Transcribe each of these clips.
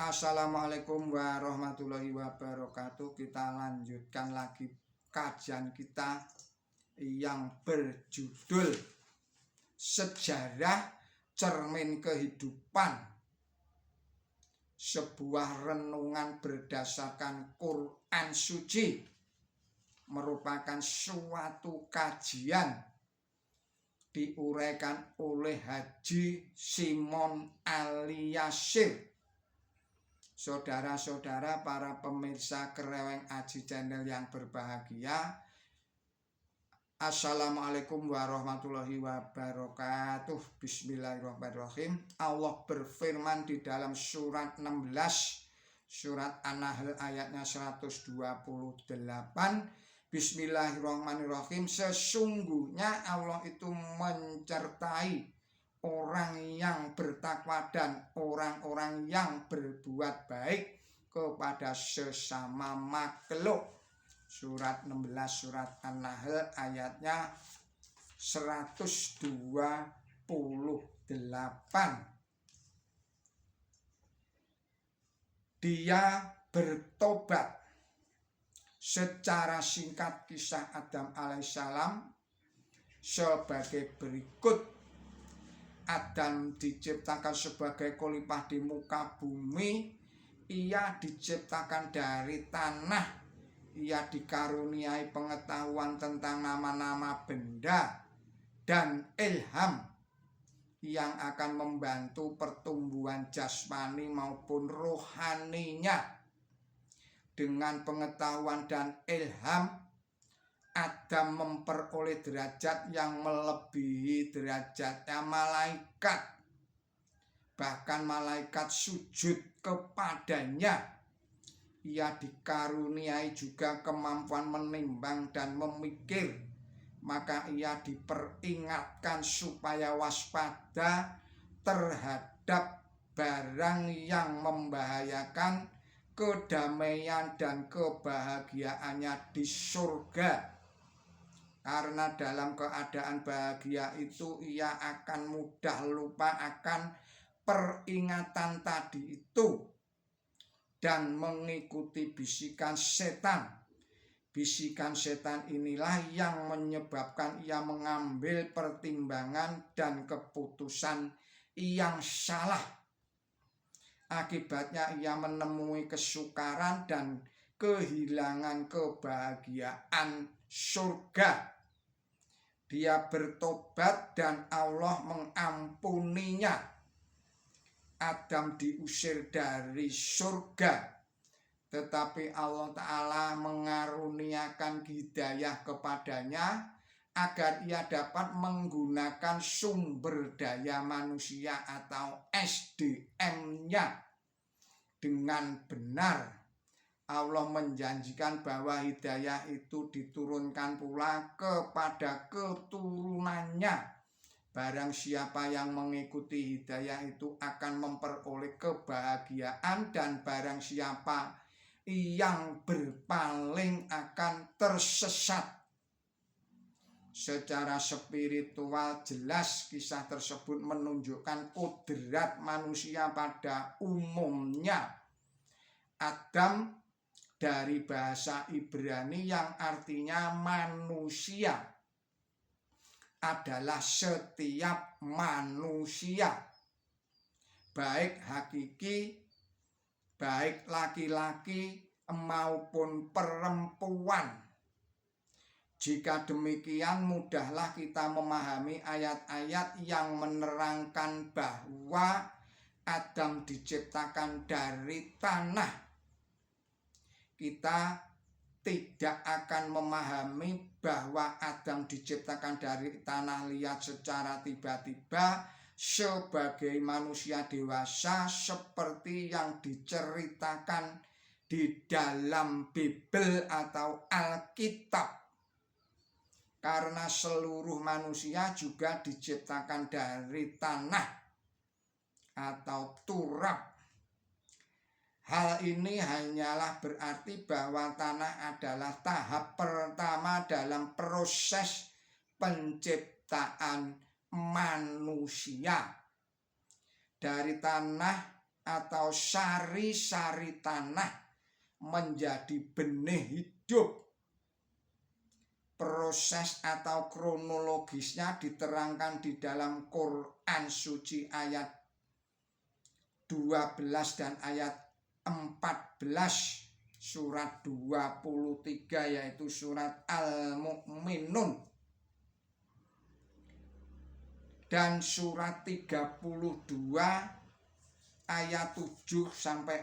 Assalamualaikum warahmatullahi wabarakatuh. Kita lanjutkan lagi kajian kita yang berjudul Sejarah Cermin Kehidupan. Sebuah renungan berdasarkan Quran Suci merupakan suatu kajian diuraikan oleh Haji Simon Aliasir. Saudara-saudara para pemirsa Kreweng Aji Channel yang berbahagia, Assalamualaikum warahmatullahi wabarakatuh. Bismillahirrahmanirrahim. Allah berfirman di dalam surat 16, surat An-Nahl ayatnya 128. Bismillahirrahmanirrahim. Sesungguhnya Allah itu mencertai orang yang bertakwa dan orang-orang yang berbuat baik kepada sesama makhluk. Surat 16 surat An-Nahl ayatnya 128. Dia bertobat. Secara singkat kisah Adam alaihissalam sebagai berikut. Adam diciptakan sebagai khalifah di muka bumi. Ia diciptakan dari tanah. Ia dikaruniai pengetahuan tentang nama-nama benda dan ilham yang akan membantu pertumbuhan jasmani maupun rohaninya. Dengan pengetahuan dan ilham, Adam memperoleh derajat yang melebihi derajatnya malaikat. Bahkan malaikat sujud kepadanya. Ia dikaruniai juga kemampuan menimbang dan memikir. Maka ia diperingatkan supaya waspada terhadap barang yang membahayakan kedamaian dan kebahagiaannya di surga. Karena dalam keadaan bahagia itu ia akan mudah lupa akan peringatan tadi itu dan mengikuti bisikan setan. Bisikan setan inilah yang menyebabkan ia mengambil pertimbangan dan keputusan yang salah. Akibatnya ia menemui kesukaran dan kehilangan kebahagiaan surga. Dia bertobat dan Allah mengampuninya. Adam diusir dari surga, tetapi Allah Ta'ala mengaruniakan hidayah kepadanya agar ia dapat menggunakan sumber daya manusia atau SDM-nya dengan benar. Allah menjanjikan bahwa hidayah itu diturunkan pula kepada keturunannya. Barang siapa yang mengikuti hidayah itu akan memperoleh kebahagiaan, dan barang siapa yang berpaling akan tersesat. Secara spiritual jelas kisah tersebut menunjukkan kodrat manusia pada umumnya. Adam dari bahasa Ibrani yang artinya manusia adalah setiap manusia, baik hakiki, baik laki-laki maupun perempuan. Jika demikian, mudahlah kita memahami ayat-ayat yang menerangkan bahwa Adam diciptakan dari tanah. Kita tidak akan memahami bahwa Adam diciptakan dari tanah liat secara tiba-tiba sebagai manusia dewasa seperti yang diceritakan di dalam Bible atau Alkitab. Karena seluruh manusia juga diciptakan dari tanah atau turab. Hal ini hanyalah berarti bahwa tanah adalah tahap pertama dalam proses penciptaan manusia. Dari tanah atau sari-sari tanah menjadi benih hidup. Proses atau kronologisnya diterangkan di dalam Quran suci ayat 12 dan ayat 14 surat 23 yaitu surat Al-Mu'minun, dan surat 32 ayat 7 sampai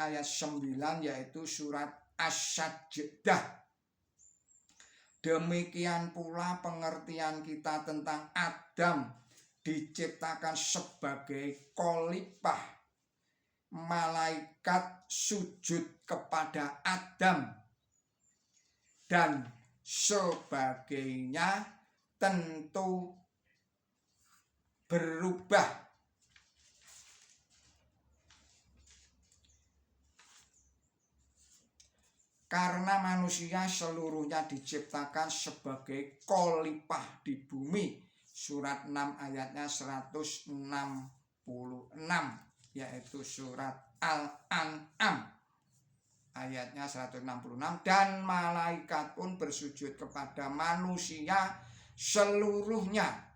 ayat 9 yaitu surat Asy-Sajdah. Demikian pula pengertian kita tentang Adam diciptakan sebagai khalifah. Malaikat sujud kepada Adam dan sebagainya tentu berubah. Karena manusia seluruhnya diciptakan sebagai khalifah di bumi. Surat 6 ayatnya 166, yaitu surat Al-An'am ayatnya 166. Dan malaikat pun bersujud kepada manusia seluruhnya.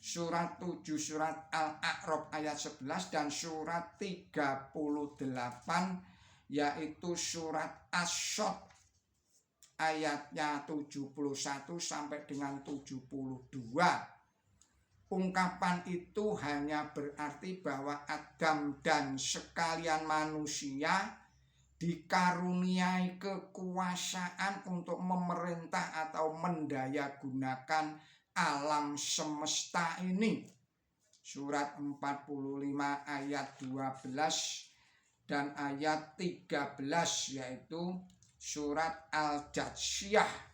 Surat 7 surat Al-A'raf ayat 11 dan surat 38 yaitu surat As-Sod ayatnya 71 sampai dengan 72. Ungkapan itu hanya berarti bahwa Adam dan sekalian manusia dikaruniai kekuasaan untuk memerintah atau mendayagunakan alam semesta ini. Surat 45 ayat 12 dan ayat 13 yaitu surat Al-Jatsiyah.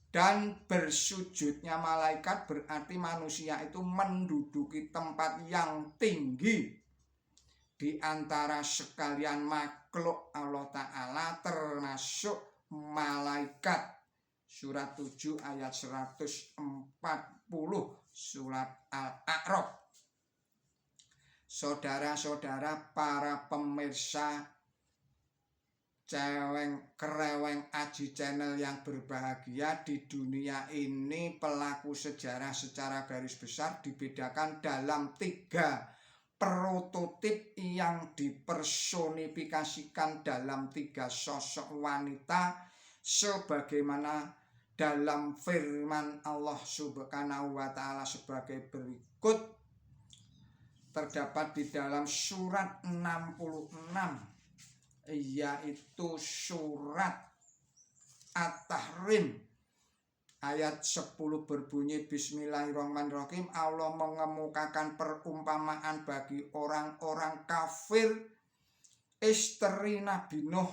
Dan bersujudnya malaikat berarti manusia itu menduduki tempat yang tinggi di antara sekalian makhluk Allah Ta'ala termasuk malaikat. Surat 7 ayat 140 surat Al-A'raf. Saudara-saudara para pemirsa Kreweng Aji Channel yang berbahagia, di dunia ini pelaku sejarah secara garis besar dibedakan dalam 3 prototip yang dipersonifikasikan dalam 3 sosok wanita sebagaimana dalam firman Allah Subhanahu wa Ta'ala sebagai berikut. Terdapat di dalam surat 66 yaitu surat At-Tahrim ayat 10 berbunyi Bismillahirrahmanirrahim. Allah mengemukakan perumpamaan bagi orang-orang kafir, istri Nabi Nuh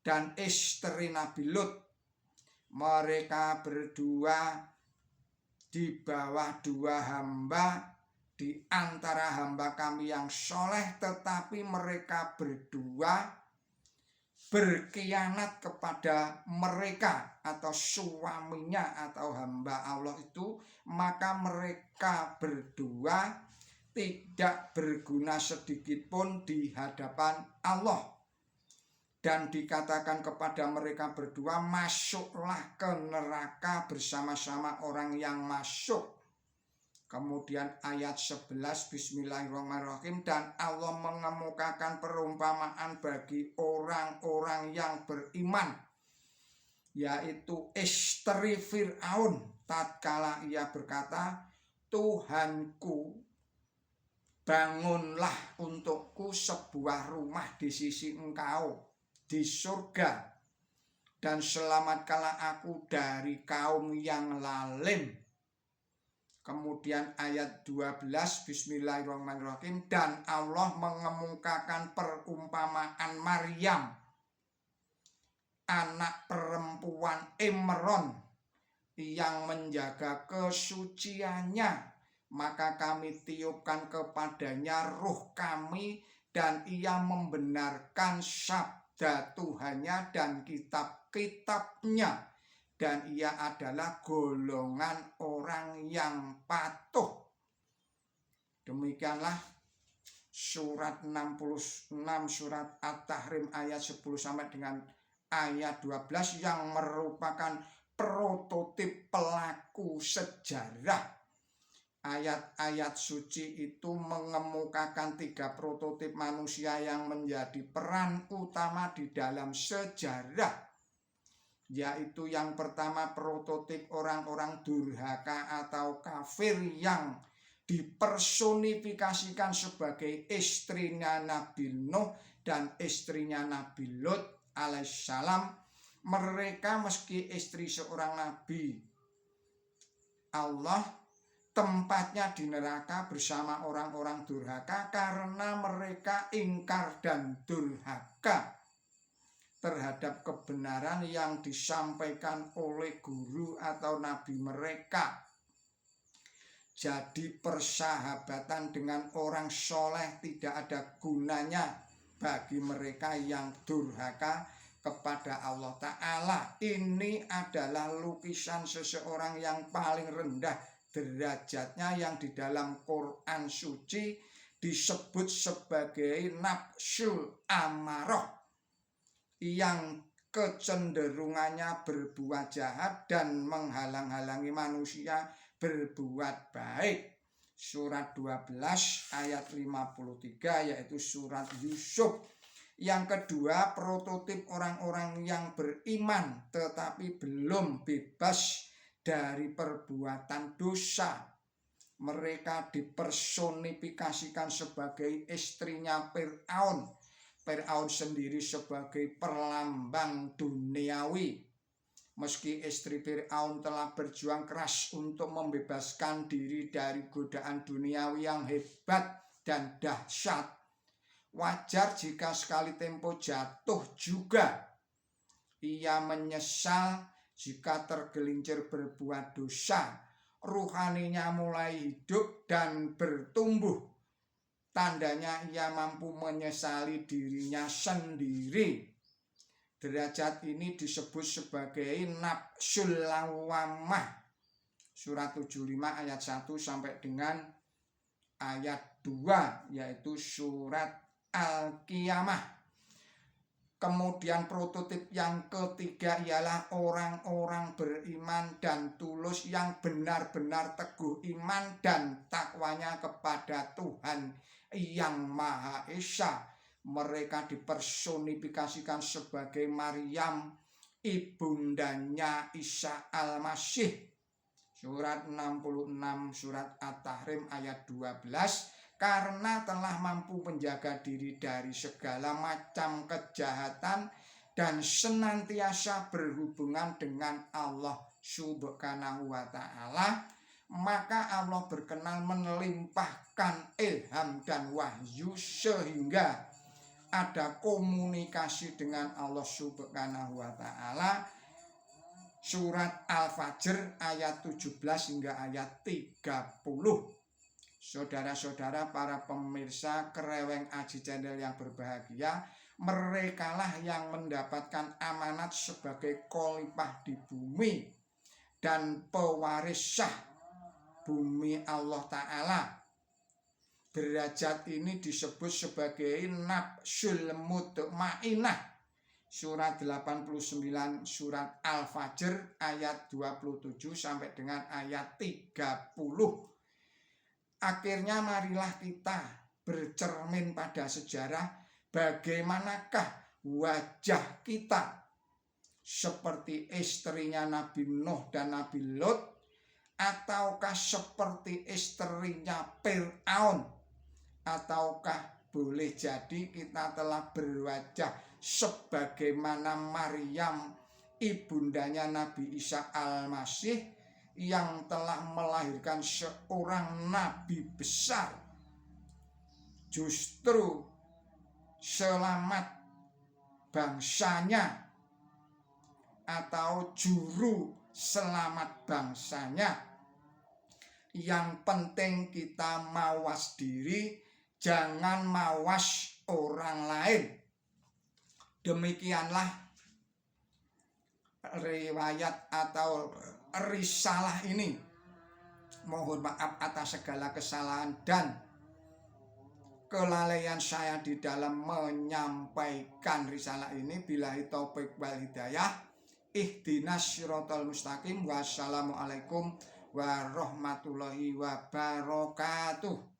dan istri Nabi Lut. Mereka berdua di bawah 2 hamba di antara hamba kami yang soleh, tetapi mereka berdua berkhianat kepada mereka atau suaminya atau hamba Allah itu, maka mereka berdua tidak berguna sedikit pun di hadapan Allah. Dan dikatakan kepada mereka berdua, masuklah ke neraka bersama-sama orang yang masuk. Kemudian ayat 11 Bismillahirrahmanirrahim, dan Allah mengemukakan perumpamaan bagi orang-orang yang beriman, yaitu istri Fir'aun tatkala ia berkata, Tuhanku, bangunlah untukku sebuah rumah di sisi Engkau di surga, dan selamatkanlah aku dari kaum yang lalim. Kemudian ayat 12 Bismillahirrahmanirrahim, dan Allah mengemukakan perumpamaan Maryam anak perempuan Imron yang menjaga kesuciannya, maka kami tiupkan kepadanya ruh kami dan ia membenarkan sabda Tuhannya dan kitab-kitabnya, dan ia adalah golongan orang yang patuh. Demikianlah surat 66 surat At-Tahrim ayat 10 sampai dengan ayat 12 yang merupakan prototip pelaku sejarah. Ayat-ayat suci itu mengemukakan 3 prototip manusia yang menjadi peran utama di dalam sejarah, yaitu yang pertama prototip orang-orang durhaka atau kafir yang dipersonifikasikan sebagai istrinya Nabi Nuh dan istrinya Nabi Lut alaihissalam. Mereka meski istri seorang nabi Allah, tempatnya di neraka bersama orang-orang durhaka karena mereka ingkar dan durhaka terhadap kebenaran yang disampaikan oleh guru atau nabi mereka. Jadi persahabatan dengan orang soleh tidak ada gunanya bagi mereka yang durhaka kepada Allah Ta'ala. Ini adalah lukisan seseorang yang paling rendah derajatnya, yang di dalam Quran suci disebut sebagai nafsul amarah, yang kecenderungannya berbuat jahat dan menghalang-halangi manusia berbuat baik. Surat 12 ayat 53 yaitu surat Yusuf. Yang kedua, prototip orang-orang yang beriman tetapi belum bebas dari perbuatan dosa. Mereka dipersonifikasikan sebagai istrinya Fir'aun. Fir'aun sendiri sebagai perlambang duniawi. Meski istri Fir'aun telah berjuang keras untuk membebaskan diri dari godaan duniawi yang hebat dan dahsyat, wajar jika sekali tempo jatuh juga. Ia menyesal jika tergelincir berbuat dosa. Ruhaninya mulai hidup dan bertumbuh. Tandanya ia mampu menyesali dirinya sendiri. Derajat ini disebut sebagai nafsul lawamah. Surat 75 ayat 1 sampai dengan ayat 2 yaitu surat Al-Qiyamah. Kemudian prototip yang ketiga ialah orang-orang beriman dan tulus yang benar-benar teguh iman dan takwanya kepada Tuhan yang Maha Esa. Mereka dipersonifikasikan sebagai Maryam, ibundanya Isa al-Masih. Surat 66 surat At-Tahrim ayat 12. Karena telah mampu menjaga diri dari segala macam kejahatan dan senantiasa berhubungan dengan Allah Subhanahu wa Ta'ala, maka Allah berkenan melimpahkan ilham dan wahyu sehingga ada komunikasi dengan Allah Subhanahu wa Ta'ala. Surat Al-Fajr ayat 17 hingga ayat 30. Saudara-saudara para pemirsa Kreweng Aji Channel yang berbahagia, merekalah yang mendapatkan amanat sebagai khalifah di bumi dan pewaris sah bumi Allah Ta'ala. Derajat ini disebut sebagai nafsul mutmainah. Surat 89 surat Al-Fajr ayat 27 sampai dengan ayat 30. Akhirnya marilah kita bercermin pada sejarah, bagaimanakah wajah kita, seperti istrinya Nabi Nuh dan Nabi Lut, ataukah seperti istrinya Fir'aun, ataukah boleh jadi kita telah berwajah sebagaimana Maryam, ibundanya Nabi Isa al-Masih, yang telah melahirkan seorang nabi besar. Justru selamat bangsanya atau juru selamat bangsanya. Yang penting kita mawas diri, jangan mawas orang lain. Demikianlah riwayat atau risalah ini. Mohon maaf atas segala kesalahan dan kelalaian saya di dalam menyampaikan risalah ini. Billahi taufik wal hidayah. Ihdinas syiratal mustaqim. Wassalamualaikum warahmatullahi wabarakatuh.